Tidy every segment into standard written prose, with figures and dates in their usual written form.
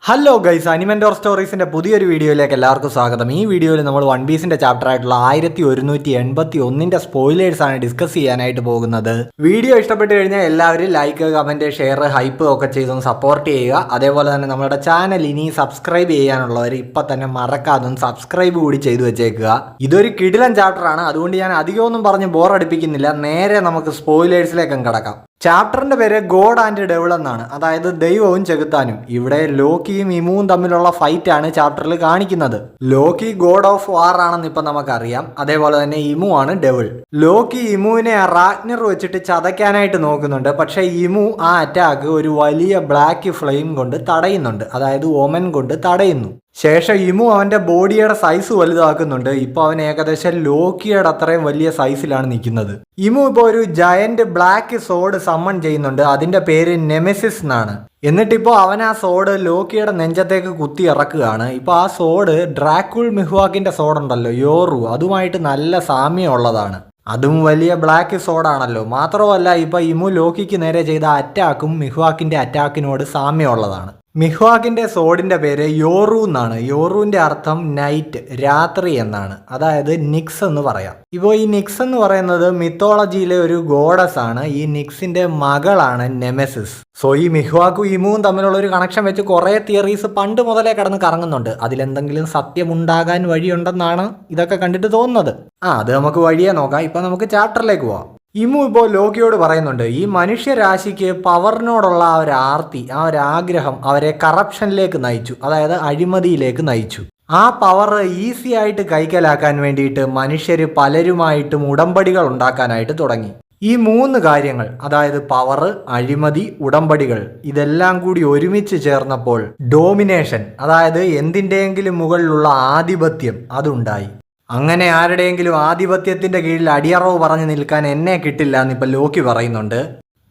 Hello guys, അനിമെൻഡോർ സ്റ്റോറീസിന്റെ പുതിയൊരു വീഡിയോയിലേക്ക് എല്ലാവർക്കും സ്വാഗതം. ഈ വീഡിയോയിൽ നമ്മൾ വൺ പീസിന്റെ ചാപ്റ്റർ ആയിട്ടുള്ള 1181 സ്പോയിലേഴ്സ് ആണ് ഡിസ്കസ് ചെയ്യാനായിട്ട് പോകുന്നത്. വീഡിയോ ഇഷ്ടപ്പെട്ട് കഴിഞ്ഞാൽ എല്ലാവരും ലൈക്ക്, കമന്റ്, ഷെയർ, ഹൈപ്പ് ഒക്കെ ചെയ്തൊന്ന് സപ്പോർട്ട് ചെയ്യുക. അതേപോലെ തന്നെ നമ്മുടെ ചാനൽ ഇനി സബ്സ്ക്രൈബ് ചെയ്യാനുള്ളവർ ഇപ്പൊ തന്നെ മറക്കാതെ സബ്സ്ക്രൈബ് കൂടി ചെയ്തു വെച്ചേക്കുക. ഇതൊരു കിടിലൻ ചാപ്റ്റർ ആണ്, അതുകൊണ്ട് ഞാൻ അധികമൊന്നും പറഞ്ഞ് ബോറടിപ്പിക്കുന്നില്ല. നേരെ നമുക്ക് സ്പോയിലേഴ്സിലേക്കും കടക്കാം. ചാപ്റ്ററിന്റെ പേര് ഗോഡ് ആൻഡ് ഡെവിൾ എന്നാണ്, അതായത് ദൈവവും ചെകുത്താനും. ഇവിടെ ലോക്കിയും ഇമുവും തമ്മിലുള്ള ഫൈറ്റ് ആണ് ചാപ്റ്ററിൽ കാണിക്കുന്നത്. ലോക്കി ഗോഡ് ഓഫ് വാർ ആണെന്ന് ഇപ്പൊ നമുക്കറിയാം. അതേപോലെ തന്നെ ഇമു ആണ് ഡെവിൾ. ലോക്കി ഇമുവിനെ റാഗ്നർ വെച്ചിട്ട് ചതയ്ക്കാനായിട്ട് നോക്കുന്നുണ്ട്. പക്ഷെ ഇമു ആ അറ്റാക്ക് ഒരു വലിയ ബ്ലാക്ക് ഫ്ലെയിം കൊണ്ട് തടയുന്നുണ്ട്, അതായത് ഒമൻ കൊണ്ട് തടയുന്നു. ശേഷം ഇമു അവന്റെ ബോഡിയുടെ സൈസ് വലുതാക്കുന്നുണ്ട്. ഇപ്പൊ അവൻ ഏകദേശം ലോക്കിയുടെ അത്രയും വലിയ സൈസിലാണ് നിൽക്കുന്നത്. ഇമു ഇപ്പോൾ ഒരു ജയന്റ് ബ്ലാക്ക് സോഡ് സമ്മൺ ചെയ്യുന്നുണ്ട്. അതിന്റെ പേര് നെമെസിസ് എന്നാണ്. എന്നിട്ടിപ്പോ അവൻ ആ സോഡ് ലോക്കിയുടെ നെഞ്ചത്തേക്ക് കുത്തി ഇറക്കുകയാണ്. ഇപ്പൊ ആ സോഡ് ഡ്രാക്കുൾ മിഹ്വാക്കിന്റെ സോഡുണ്ടല്ലോ, യോറു, അതുമായിട്ട് നല്ല സാമ്യമുള്ളതാണ്. അതും വലിയ ബ്ലാക്ക് സോഡാണല്ലോ. മാത്രമല്ല ഇപ്പൊ ഇമു ലോക്കിക്ക് നേരെ ചെയ്ത അറ്റാക്കും മിഹ്വാക്കിന്റെ അറ്റാക്കിനോട് സാമ്യമുള്ളതാണ്. മിഹ്വാക്കിന്റെ സോഡിന്റെ പേര് യോറു എന്നാണ്. യോറുവിന്റെ അർത്ഥം നൈറ്റ്, രാത്രി എന്നാണ്, അതായത് നിക്സ് എന്ന് പറയാം. ഇപ്പോൾ ഈ നിക്സ് എന്ന് പറയുന്നത് മിത്തോളജിയിലെ ഒരു ഗോഡസ് ആണ്. ഈ നിക്സിന്റെ മകളാണ് നെമെസിസ്. സോ ഈ മിഹ്വാക്കും ഇമുവും തമ്മിലുള്ള ഒരു കണക്ഷൻ വെച്ച് കുറെ തിയറീസ് പണ്ട് മുതലേ കടന്ന് കറങ്ങുന്നുണ്ട്. അതിലെന്തെങ്കിലും സത്യമുണ്ടാകാൻ വഴിയുണ്ടെന്നാണ് ഇതൊക്കെ കണ്ടിട്ട് തോന്നുന്നത്. അത് നമുക്ക് വഴിയെ നോക്കാം. ഇപ്പൊ നമുക്ക് ചാപ്റ്ററിലേക്ക് പോവാം. ഇമു ഇപ്പോൾ ലോക്കിയോട് പറയുന്നുണ്ട്, ഈ മനുഷ്യരാശിക്ക് പവറിനോടുള്ള ആ ഒരു ആർത്തി, ആ ഒരു ആഗ്രഹം അവരെ കറപ്ഷനിലേക്ക് നയിച്ചു, അതായത് അഴിമതിയിലേക്ക് നയിച്ചു. ആ പവർ ഈസി ആയിട്ട് കൈക്കലാക്കാൻ വേണ്ടിയിട്ട് മനുഷ്യർ പലരുമായിട്ടും ഉടമ്പടികൾ ഉണ്ടാക്കാനായിട്ട് തുടങ്ങി. ഈ മൂന്ന് കാര്യങ്ങൾ, അതായത് പവർ, അഴിമതി, ഉടമ്പടികൾ, ഇതെല്ലാം കൂടി ഒരുമിച്ച് ചേർന്നപ്പോൾ ഡോമിനേഷൻ, അതായത് എന്തിൻ്റെയെങ്കിലും മുകളിലുള്ള ആധിപത്യം, അതുണ്ടായി. അങ്ങനെ ആരുടെയെങ്കിലും ആധിപത്യത്തിന്റെ കീഴിൽ അടിയറവ് പറഞ്ഞു നിൽക്കാൻ എന്നെ കിട്ടില്ല എന്നിപ്പോൾ ലോക്കി പറയുന്നുണ്ട്.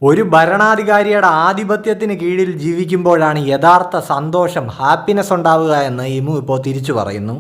ഒരു ഭരണാധികാരിയുടെ ആധിപത്യത്തിന് കീഴിൽ ജീവിക്കുമ്പോഴാണ് യഥാർത്ഥ സന്തോഷം, ഹാപ്പിനെസ് ഉണ്ടാവുക എന്ന് ഇമു ഇപ്പോൾ തിരിച്ചു പറയുന്നു.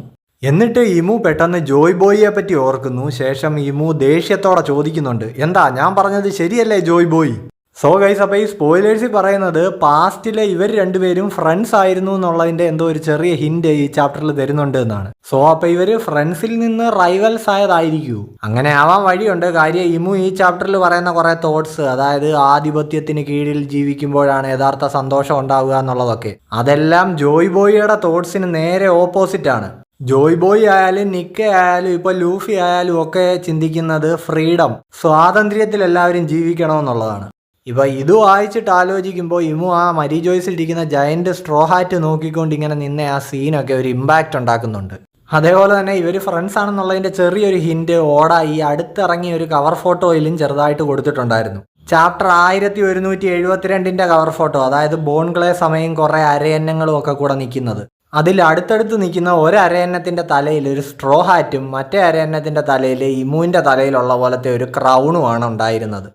എന്നിട്ട് ഇമു പെട്ടെന്ന് ജോയ് ബോയിയെ പറ്റി ഓർക്കുന്നു. ശേഷം ഇമു ദേഷ്യത്തോടെ ചോദിക്കുന്നുണ്ട്, എന്താ ഞാൻ പറഞ്ഞത് ശരിയല്ലേ ജോയ് ബോയ്? സോ ഗൈസ്, അപ്പോൾ ഈ സ്പോയിലേഴ്സിൽ പറയുന്നത് പാസ്റ്റിലെ ഇവർ രണ്ടുപേരും ഫ്രണ്ട്സ് ആയിരുന്നു എന്നുള്ളതിന്റെ എന്തോ ഒരു ചെറിയ ഹിന്റ് ഈ ചാപ്റ്ററിൽ തരുന്നുണ്ട് എന്നാണ്. സോ അപ്പോൾ ഇവര് ഫ്രണ്ട്സിൽ നിന്ന് റൈവൽസ് ആയതായിരിക്കൂ. അങ്ങനെ ആവാൻ വഴിയുണ്ട്. കാര്യം ഇമു ഈ ചാപ്റ്ററിൽ പറയുന്ന കുറെ തോട്ട്സ്, അതായത് ആധിപത്യത്തിന് കീഴിൽ ജീവിക്കുമ്പോഴാണ് യഥാർത്ഥ സന്തോഷം ഉണ്ടാവുക എന്നുള്ളതൊക്കെ, അതെല്ലാം ജോയ് ബോയിയുടെ തോട്ട്സിന് നേരെ ഓപ്പോസിറ്റ് ആണ്. ജോയ് ബോയ് ആയാലും നിക്ക ആയാലും ഇപ്പൊ ലൂഫി ആയാലും ഒക്കെ ചിന്തിക്കുന്നത് ഫ്രീഡം, സ്വാതന്ത്ര്യത്തിൽ എല്ലാവരും ജീവിക്കണമെന്നുള്ളതാണ്. ഇപ്പൊ ഇത് വായിച്ചിട്ട് ആലോചിക്കുമ്പോൾ ഇമു ആ മരി ജോയ്സിലിരിക്കുന്ന ജയന്റ് സ്ട്രോ ഹാറ്റ് നോക്കിക്കൊണ്ട് ഇങ്ങനെ നിന്ന ആ സീനൊക്കെ ഒരു ഇമ്പാക്റ്റ് ഉണ്ടാക്കുന്നുണ്ട്. അതേപോലെ തന്നെ ഇവർ ഫ്രണ്ട്സ് ആണെന്നുള്ളതിന്റെ ചെറിയൊരു ഹിന്റ് ഓട ഈ അടുത്തിറങ്ങിയ ഒരു കവർ ഫോട്ടോയിലും ചെറുതായിട്ട് കൊടുത്തിട്ടുണ്ടായിരുന്നു. ചാപ്റ്റർ 1172 കവർ ഫോട്ടോ, അതായത് ബോൺക്ലേ സമയം കുറെ അരയന്നങ്ങളും ഒക്കെ കൂടെ നിൽക്കുന്നത്. അതിൽ അടുത്തടുത്ത് നിൽക്കുന്ന ഒരു അരയന്നത്തിന്റെ തലയിൽ ഒരു സ്ട്രോ ഹാറ്റും മറ്റേ അരയന്നത്തിന്റെ തലയിൽ ഇമുവിന്റെ തലയിലുള്ള പോലത്തെ ഒരു ക്രൗണുമാണ് ഉണ്ടായിരുന്നത്.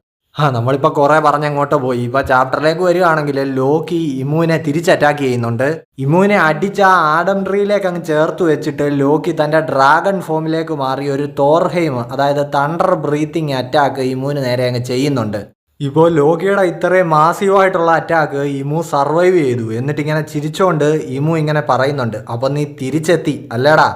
നമ്മളിപ്പോൾ കുറെ പറഞ്ഞങ്ങോട്ട് പോയി. ഇപ്പൊ ചാപ്റ്ററിലേക്ക് വരികയാണെങ്കിൽ ലോക്കി ഇമുവിനെ തിരിച്ച് അറ്റാക്ക് ചെയ്യുന്നുണ്ട്. ഇമുവിനെ അടിച്ച ആ ആഡം ട്രീയിലേക്ക് അങ്ങ് ചേർത്ത് വെച്ചിട്ട് ലോക്കി തന്റെ ഡ്രാഗൺ ഫോമിലേക്ക് മാറി ഒരു തോർഹെയിം, അതായത് തണ്ടർ ബ്രീത്തിങ് അറ്റാക്ക് ഇമുവിന് നേരെ അങ്ങ് ചെയ്യുന്നുണ്ട്. ഇപ്പോൾ ലോക്കിയുടെ ഇത്രയും മാസീവായിട്ടുള്ള അറ്റാക്ക് ഇമു സർവൈവ് ചെയ്തു. എന്നിട്ട് ഇങ്ങനെ ചിരിച്ചോണ്ട് ഇമു ഇങ്ങനെ പറയുന്നുണ്ട്, അപ്പൊ നീ തിരിച്ചെത്തി അല്ലേടാ.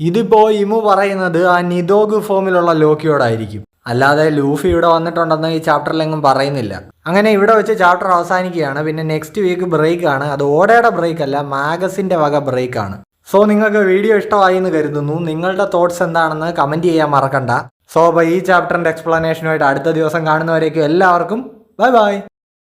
ഇതിപ്പോ ഇമു പറയുന്നത് ആ നിദോഗ് ഫോമിലുള്ള ലോക്കിയോടായിരിക്കും, അല്ലാതെ ലൂഫി ഇവിടെ വന്നിട്ടുണ്ടെന്ന് ഈ ചാപ്റ്ററിലെങ്ങും പറയുന്നില്ല. അങ്ങനെ ഇവിടെ വെച്ച് ചാപ്റ്റർ അവസാനിക്കുകയാണ്. പിന്നെ നെക്സ്റ്റ് വീക്ക് ബ്രേക്ക് ആണ്. അത് ഓടയുടെ ബ്രേക്ക് അല്ല, മാഗസിന്റെ വക ബ്രേക്ക് ആണ്. സോ നിങ്ങൾക്ക് വീഡിയോ ഇഷ്ടമായി എന്ന് കരുതുന്നു. നിങ്ങളുടെ തോട്ട്സ് എന്താണെന്ന് കമന്റ് ചെയ്യാൻ മറക്കണ്ട. സോ അപ്പോൾ ഈ ചാപ്റ്ററിന്റെ എക്സ്പ്ലനേഷനുമായിട്ട് അടുത്ത ദിവസം കാണുന്നവരേക്കും എല്ലാവർക്കും ബൈ ബൈ.